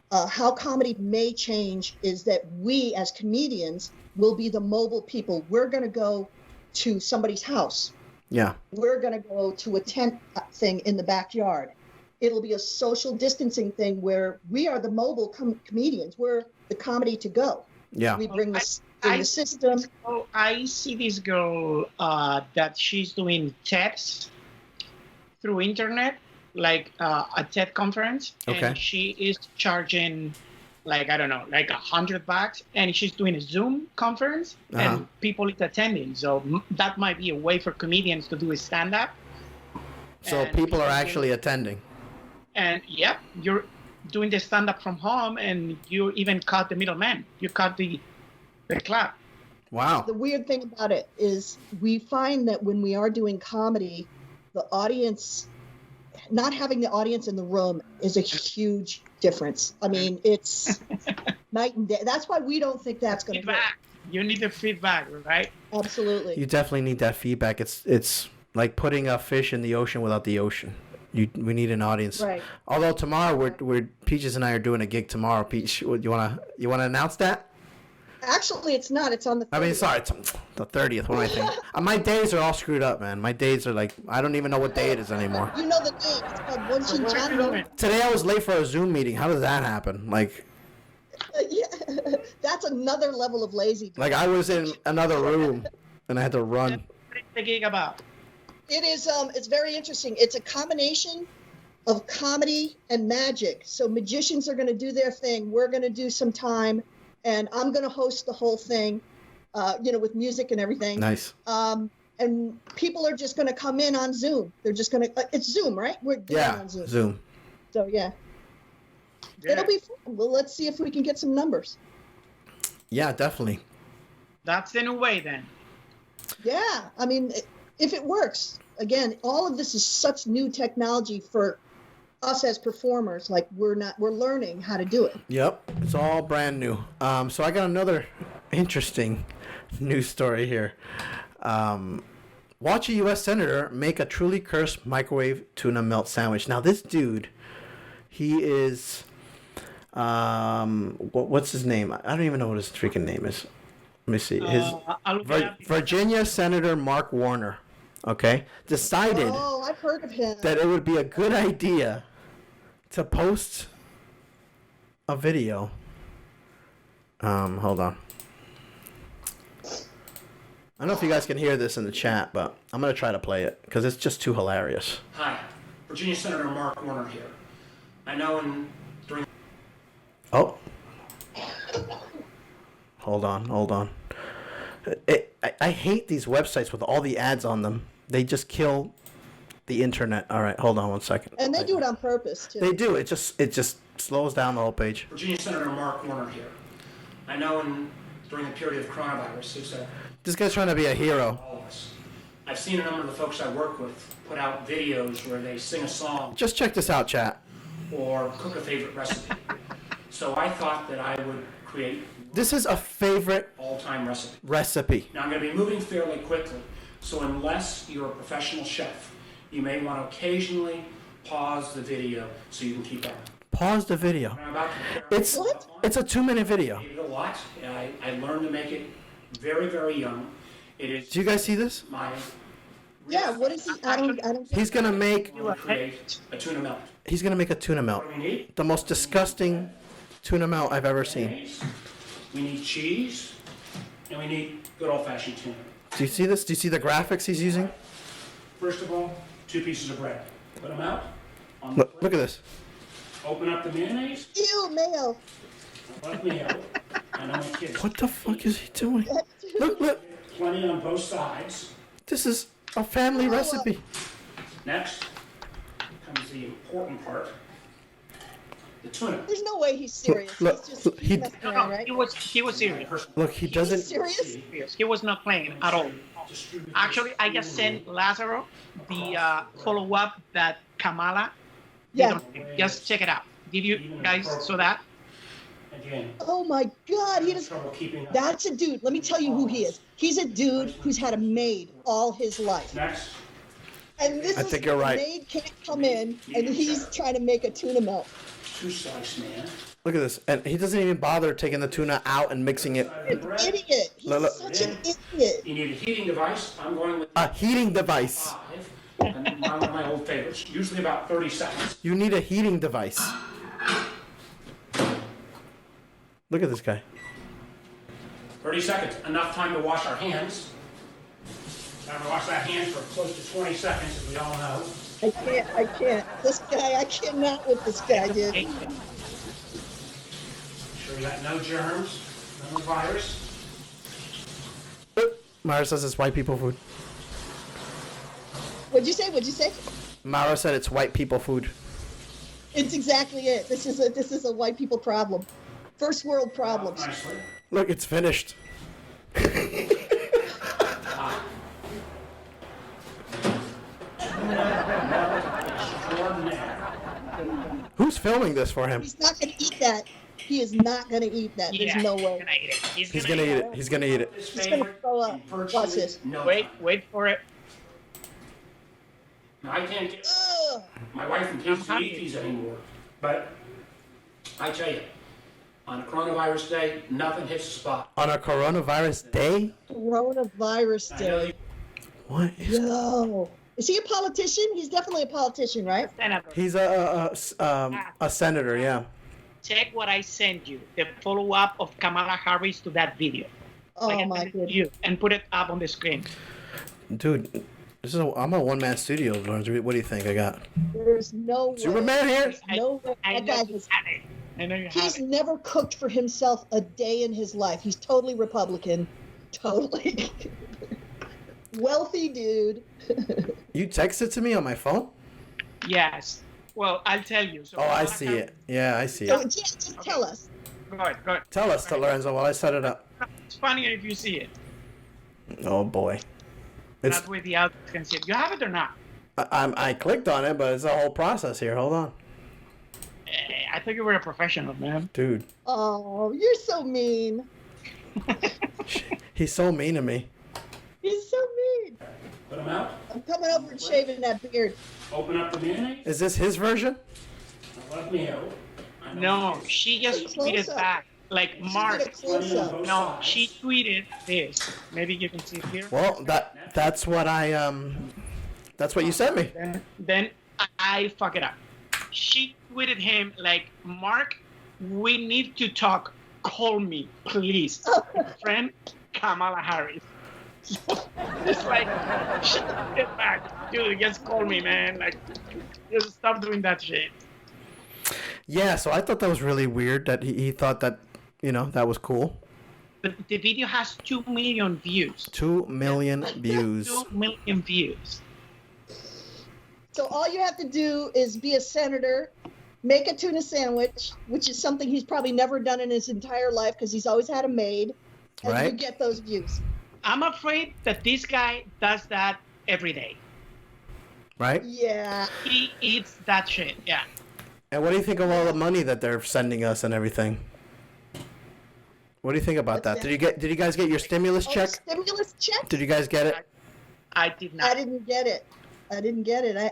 how comedy may change is that we as comedians will be the mobile people. We're gonna go to somebody's house. Yeah. We're going to go to a tent thing in the backyard. It'll be a social distancing thing where we are the mobile comedians. We're the comedy to go. Yeah. We bring the system. So I see this girl that she's doing TEDs through internet, like a TED conference. Okay. And she is charging like $100, and she's doing a Zoom conference, and people is attending. So that might be a way for comedians to do a stand-up. So people are actually attending. And you're doing the stand-up from home, and you even cut the middleman. You cut the clap. Wow. The weird thing about it is we find that when we are doing comedy, the audience, not having the audience in the room is a huge difference. I mean, it's night and day. That's why we don't think that's going to work. You need the feedback, right? Absolutely. You definitely need that feedback. It's like putting a fish in the ocean without the ocean. We need an audience. Right. Although tomorrow we're Peaches and I are doing a gig tomorrow. Peach, you wanna announce that? Actually, it's not. It's on the 30th. I mean, sorry, it's the 30th. What am I thinking? My days are all screwed up, man. My days are like, I don't even know what day it is anymore. You know the date. It's called Bunchinchando. Today I was late for a Zoom meeting. How does that happen? Like, that's another level of lazy. Like I was in another room and I had to run. What is the gig about? It is. It's very interesting. It's a combination of comedy and magic. So magicians are going to do their thing. We're going to do some time. And I'm going to host the whole thing, with music and everything. Nice. And people are just going to come in on Zoom. They're just going to, it's Zoom, right? We're doing it on Zoom. So, yeah. It'll be fun. Well, let's see if we can get some numbers. Yeah, definitely. That's the new way then. Yeah. I mean, if it works, again, all of this is such new technology for us as performers. Like we're learning how to do it. Yep, it's all brand new. So I got another interesting news story here. Watch a U.S. senator make a truly cursed microwave tuna melt sandwich. Now this dude, he is, what's his name? I don't even know what his freaking name is. Let me see. His Virginia Senator Mark Warner. Okay, decided. Oh, I've heard of him. That it would be a good idea to post a video. Hold on. I don't know if you guys can hear this in the chat, but I'm going to try to play it because it's just too hilarious. Hi, Virginia Senator Mark Warner here. I know during... Oh. Hold on. I hate these websites with all the ads on them. They just kill the internet. All right, hold on one second. And they do it on purpose, too. They do. It just slows down the whole page. Virginia Senator Mark Warner here. I know during the period of coronavirus, this guy's trying to be a hero. All of us. I've seen a number of the folks I work with put out videos where they sing a song. Just check this out, chat. Or cook a favorite recipe. So I thought that I would create... This is a favorite all-time recipe. Now I'm going to be moving fairly quickly, so unless you're a professional chef, you may want to occasionally pause the video so you can keep up. Pause the video. It's a 2-minute video. I ate it a lot. I learned to make it very, very young. It is. Do you guys see this? Yeah. What is he? I don't. He's gonna make a tuna melt. He's gonna make a tuna melt. The most disgusting tuna melt I've ever seen. We need cheese, and we need good old-fashioned tuna. Do you see this? Do you see the graphics he's using? First of all, 2 pieces of bread. Put them out. Look at this. Open up the mayonnaise. Ew, mayo. Let me out. I know my kids. What the fuck is he doing? Look. Plenty on both sides. This is a family recipe. Next comes the important part. The tuna. There's no way he's serious. Look, he's messing around, right? He was serious. Look, he doesn't. Serious? He was not playing at all. Actually, I just sent Lazaro the follow-up that Kamala. Yeah. Just check it out. Did you guys saw that? Again. Oh my God, he does. That's a dude. Let me tell you who he is. He's a dude who's had a maid all his life. Next. And this I think you're right. The maid can't come in, and he's trying to make a tuna melt. 2 slices, man. Look at this, and he doesn't even bother taking the tuna out and mixing it. He's an idiot. He's such an idiot. You need a heating device. I'm going with a heating device. 5, and one of my old favorites. Usually about 30 seconds. You need a heating device. Look at this guy. 30 seconds. Enough time to wash our hands. Time to wash that hand for close to 20 seconds, as we all know. I can't. This guy, I cannot with this guy, dude. Sure you got no germs, no virus. Mara says it's white people food. What'd you say? Mara said it's white people food. It's exactly it. This is a white people problem. First world problems. Look, it's finished. Who's filming this for him? He's not going to eat that. He is not going to eat that. There's no way. He's gonna eat it. He's gonna eat it. He's going to throw up. Watch this. Wait for it. I can't get... My wife can't eat these anymore. But I tell you, on a coronavirus day, nothing hits the spot. On a coronavirus day? Coronavirus day. What is... Yo. Is he a politician? He's definitely a politician, right? He's a senator, yeah. Check what I sent you, the follow-up of Kamala Harris to that video. Oh my goodness. You, and put it up on the screen. Dude, I'm a one-man studio, Lorenzo. What do you think I got? There's no way. Superman here? No way. I know you have He's it. never cooked for himself a day in his life. He's totally Republican. Totally. Wealthy dude. You texted to me on my phone? Yes. Well, I'll tell you. So I see it. Yeah, I see So, it. just tell us. Go ahead. Tell us, Lorenzo, while I set it up. It's funnier if you see it. Oh, boy. It's, That way the others can see it. You have it or not? I clicked on it, but it's a whole process here. Hold on. I thought you were a professional, man. Dude. Oh, you're so mean. He's so mean to me. He's so mean. Put them out. I'm coming over and shaving that beard. Open up the mayonnaise. Is this his version? Let me out. No, she just tweeted back. Like Mark. No, she tweeted this. Maybe you can see it here. Well, that's what that's what you sent me. Then I fuck it up. She tweeted him like, Mark, we need to talk. Call me, please. Friend Kamala Harris. It's like, get back, dude. Just call me, man. Like, just stop doing that shit. Yeah, so I thought that was really weird that he thought that, that was cool. But the video has 2 million views. 2 million views. 2 million views. So all you have to do is be a senator, make a tuna sandwich, which is something he's probably never done in his entire life because he's always had a maid, and Right. you get those views. I'm afraid that this guy does that every day. Right? Yeah. He eats that shit. Yeah. And what do you think of all the money that they're sending us and everything? What do you think about that? Did you guys get your stimulus check? Stimulus check? Did you guys get it? I did not. I didn't get it.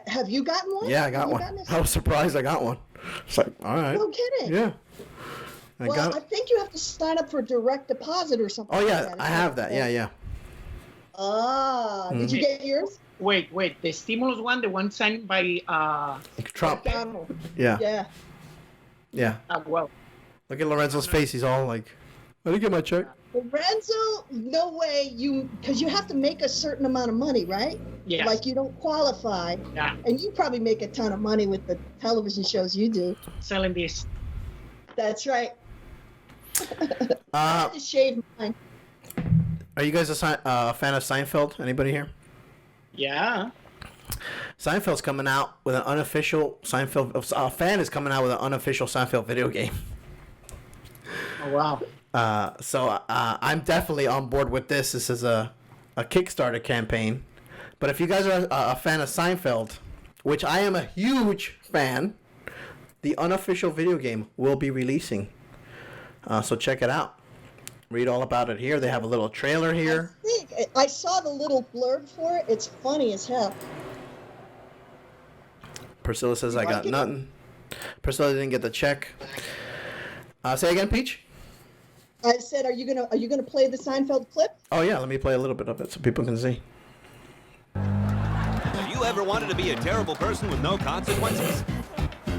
Have you gotten one? Yeah, I got one. I was surprised I got one. It's like, all right. No kidding. Yeah. I think you have to sign up for direct deposit or something. Oh, like yeah, that. I have that. Yeah. Did you get yours? Wait. The stimulus one, the one signed by Trump. Donald. Yeah. Yeah. Well. Look at Lorenzo's face. He's all like, I didn't get my check. Lorenzo, no way because you have to make a certain amount of money, right? Yes. Like you don't qualify. Yeah. And you probably make a ton of money with the television shows you do. Selling this. That's right. I had to shave mine. Are you guys a fan of Seinfeld? Anybody here? Yeah. Seinfeld's coming out with an unofficial Seinfeld. A fan is coming out with an unofficial Seinfeld video game. Oh wow. So I'm definitely on board with this. This is a Kickstarter campaign. But if you guys are a fan of Seinfeld, which I am a huge fan, the unofficial video game will be releasing. So check it out. Read all about it here. They have a little trailer here. I saw the little blurb for it. It's funny as hell. Priscilla says, I got nothing. Priscilla didn't get the check. Say again, Peach? I said, are you gonna play the Seinfeld clip? Oh yeah, let me play a little bit of it so people can see. Have you ever wanted to be a terrible person with no consequences?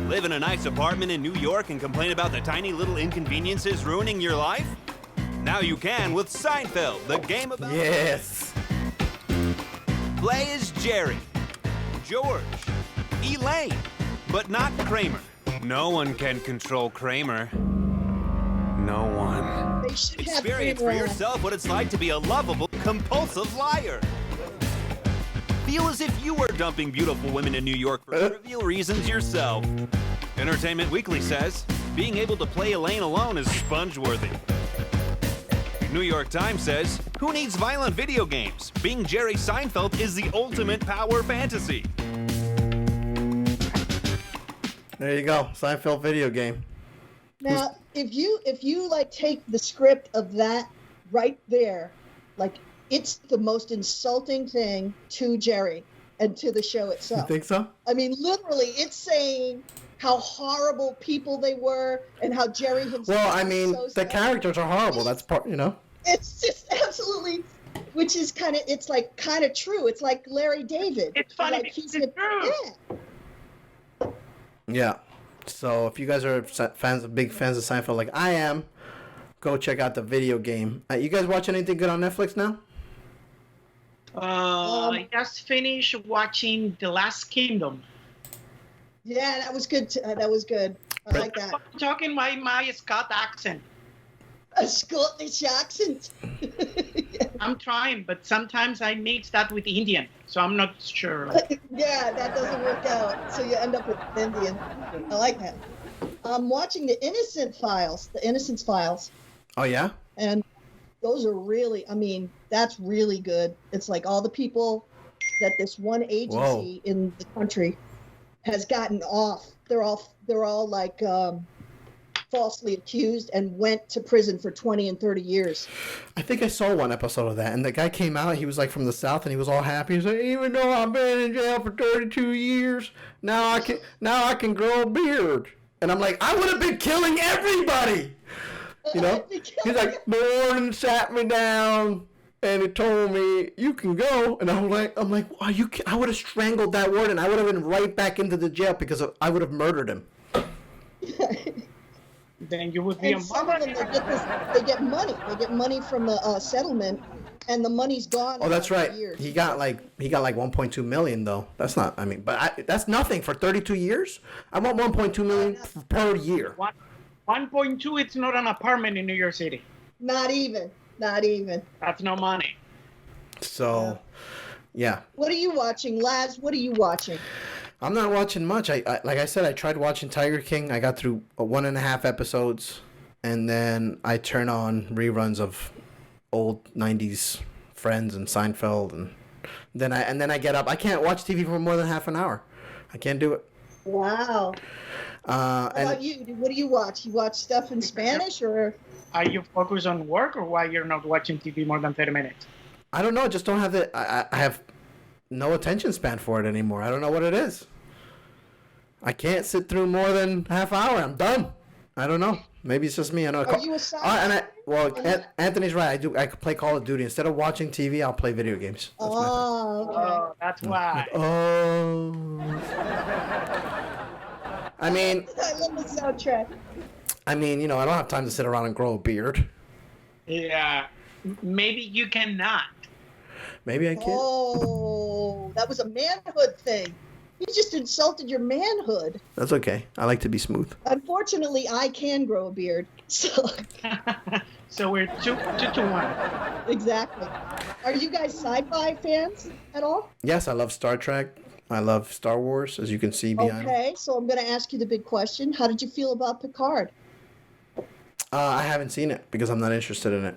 Live in a nice apartment in New York and complain about the tiny little inconveniences ruining your life? Now you can with Seinfeld, the game about... Yes! Play as Jerry, George, Elaine, but not Kramer. No one can control Kramer. No one. They should have Experience for yourself what it's like to be a lovable, compulsive liar. Feel as if you were dumping beautiful women in New York for trivial reasons yourself. Entertainment Weekly says, being able to play Elaine alone is sponge-worthy. New York Times says, who needs violent video games? Being Jerry Seinfeld is the ultimate power fantasy. There you go, Seinfeld video game. Now, if you like take the script of that right there, like it's the most insulting thing to Jerry and to the show itself. You think so? I mean, literally, it's saying how horrible people they were and how Jerry himself. Well, I mean, was so the sad. characters are horrible. That's part, It's just absolutely, which is kind of true. It's like Larry David. It's funny. Like It's true. Yeah. Yeah. So if you guys are big fans of Seinfeld like I am, go check out the video game. You guys watch anything good on Netflix now? I just finished watching The Last Kingdom. Yeah, that was good. That was good. I like that. I'm talking my Scott accent. A Scottish accent. I'm trying, but sometimes I mix that with Indian, so I'm not sure. Yeah, that doesn't work out. So you end up with Indian. I like that. I'm watching The Innocence Files. Oh, yeah? And those are really, that's really good. It's like all the people that this one agency in the country has gotten off. They're all like falsely accused and went to prison for 20 and 30 years. I think I saw one episode of that, and the guy came out, he was like from the South, and he was all happy. He's like, even though I've been in jail for 32 years, now I can grow a beard. And I'm like, I would have been killing everybody. He's like, the warden sat me down, and he told me, you can go. And I'm like, are you? I would have strangled that warden. I would have been right back into the jail because I would have murdered him. Then you would be and some of them, they get money. They get money from the settlement and the money's gone. Oh, that's in right. years. He got like 1.2 million though. That's not. I mean, but that's nothing for 32 years. I want 1.2 million per year. 1.2. It's not an apartment in New York City. Not even. That's no money. So, yeah. What are you watching, Laz? What are you watching? I'm not watching much. I like I said, I tried watching Tiger King. I got through 1.5 episodes, and then I turn on reruns of old 90s Friends and Seinfeld, and then I get up. I can't watch TV for more than half an hour. I can't do it. Wow. How about you? What do you watch? You watch stuff in Spanish, or are you focused on work, or why you're not watching TV more than 30 minutes? I don't know. I just don't have the. I have no attention span for it anymore. I don't know what it is. I can't sit through more than half hour. I'm done. I don't know. Maybe it's just me. I know. Are you a Anthony's right. I play Call of Duty instead of watching TV. I'll play video games. Okay. That's why. I mean, I love the soundtrack. I mean, I don't have time to sit around and grow a beard. Yeah, maybe you cannot. Maybe I can. Oh, that was a manhood thing. You just insulted your manhood. That's okay. I like to be smooth. Unfortunately, I can grow a beard. So we're 2-1. Exactly. Are you guys sci-fi fans at all? Yes, I love Star Trek. I love Star Wars, as you can see behind. Okay, so I'm going to ask you the big question. How did you feel about Picard? I haven't seen it because I'm not interested in it.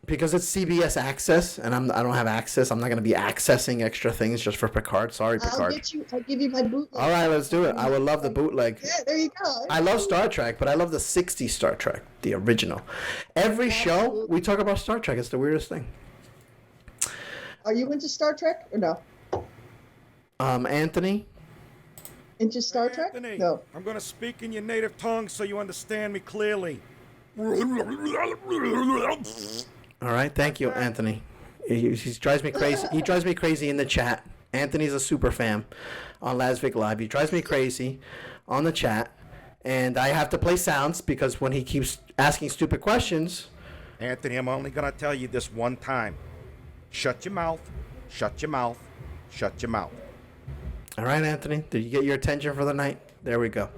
Because it's CBS Access, and I don't have access. I'm not going to be accessing extra things just for Picard. Sorry, Picard. I'll give you my bootleg. All right, let's do it. I would love the bootleg. Yeah, there you go. I love Star Trek, but I love the 60s Star Trek, the original. Every show we talk about Star Trek. It's the weirdest thing. Are you into Star Trek or no? Anthony? Into Star Trek? Anthony, No. I'm going to speak in your native tongue so you understand me clearly. All right, thank you, Anthony. He drives me crazy. He drives me crazy in the chat. Anthony's a super fan on Lasvik Live. He drives me crazy on the chat, and I have to play sounds because when he keeps asking stupid questions. Anthony, I'm only going to tell you this one time. Shut your mouth. Shut your mouth. Shut your mouth. All right, Anthony. Did you get your attention for the night? There we go.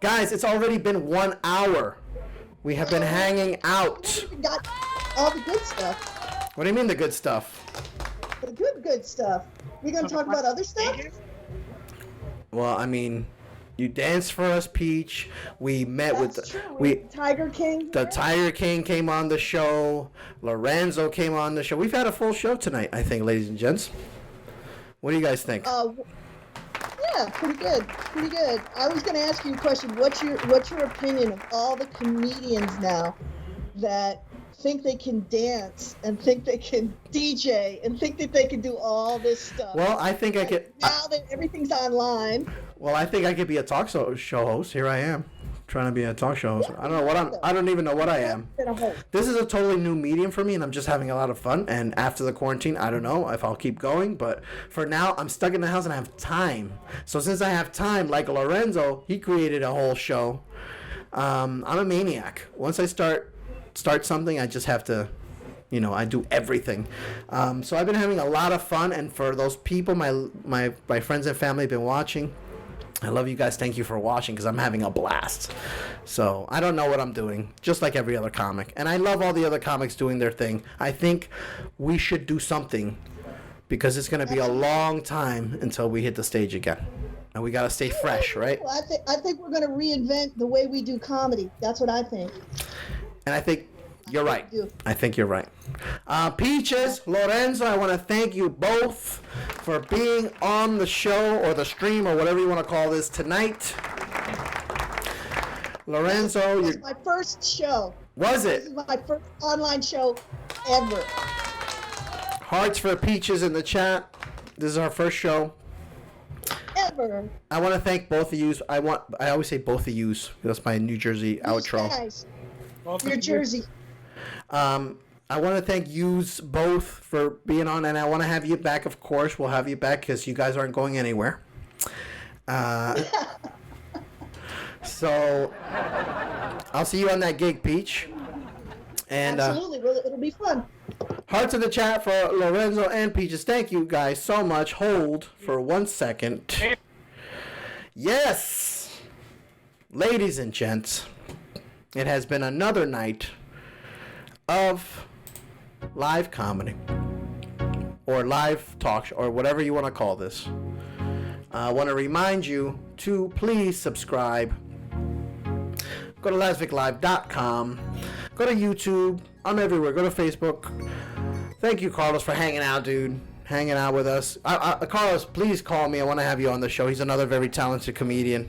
Guys, it's already been 1 hour. We have been hanging out. We got all the good stuff. What do you mean the good stuff? The good stuff. We gonna talk about other stuff? Well, I mean, you danced for us, Peach. We met with the Tiger King. The Tiger King came on the show. Lorenzo came on the show. We've had a full show tonight, I think, ladies and gents. What do you guys think? Yeah, pretty good. Pretty good. I was gonna ask you a question. What's your opinion of all the comedians now that think they can dance and think they can DJ and think that they can do all this stuff? Well, I think I could. Now that everything's online. Well, I think I could be a talk show host. Here I am, trying to be a talk show host. I don't know what I don't even know what I am. This is a totally new medium for me, and I'm just having a lot of fun. And after the quarantine, I don't know if I'll keep going. But for now, I'm stuck in the house and I have time. So since I have time, like Lorenzo, he created a whole show. I'm a maniac. Once I start something, I just have to, I do everything. So I've been having a lot of fun, and for those people, my friends and family have been watching. I love you guys. Thank you for watching because I'm having a blast. So I don't know what I'm doing, just like every other comic. And I love all the other comics doing their thing. I think we should do something because it's going to be a long time until we hit the stage again. And we got to stay fresh, right? Well, I think we're going to reinvent the way we do comedy. That's what I think. And I think you're right. I think you're right. Peaches, Lorenzo, I want to thank you both for being on the show or the stream or whatever you want to call this tonight. Lorenzo, this was my first show. Was it? This is my first online show ever. Hearts for Peaches in the chat. This is our first show. Ever. I want to thank both of yous. I always say both of yous. That's my New Jersey outro. Guys. New Jersey. I want to thank yous both for being on, and I want to have you back, of course. We'll have you back because you guys aren't going anywhere. So I'll see you on that gig, Peach. And absolutely, it'll be fun. Hearts in the chat for Lorenzo and Peaches. Thank you guys so much. Hold for 1 second. Yes! Ladies and gents, it has been another night of live comedy. Or live talk show, or whatever you want to call this. I want to remind you to please subscribe. Go to LasVicLive.com. Go to YouTube. I'm everywhere. Go to Facebook. Thank you, Carlos, for hanging out, dude. Hanging out with us. Carlos, please call me. I want to have you on the show. He's another very talented comedian.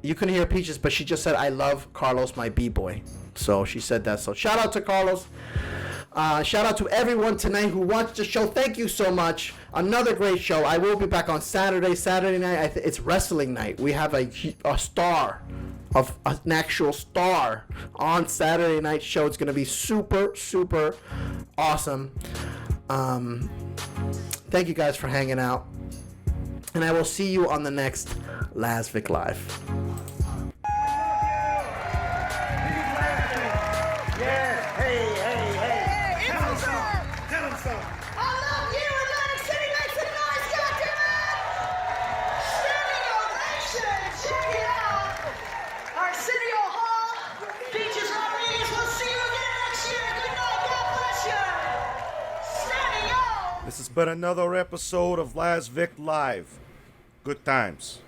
You couldn't hear Peaches, but she just said, I love Carlos, my B-boy. So she said that. So shout out to Carlos. Shout out to everyone tonight who watched the show. Thank you so much. Another great show. I will be back on Saturday. Saturday night, it's wrestling night. We have a star, of an actual star on Saturday night show. It's going to be super, super awesome. Thank you guys for hanging out. And I will see you on the next Las Vic Live. This has been another episode of Las Vic Live. Good times.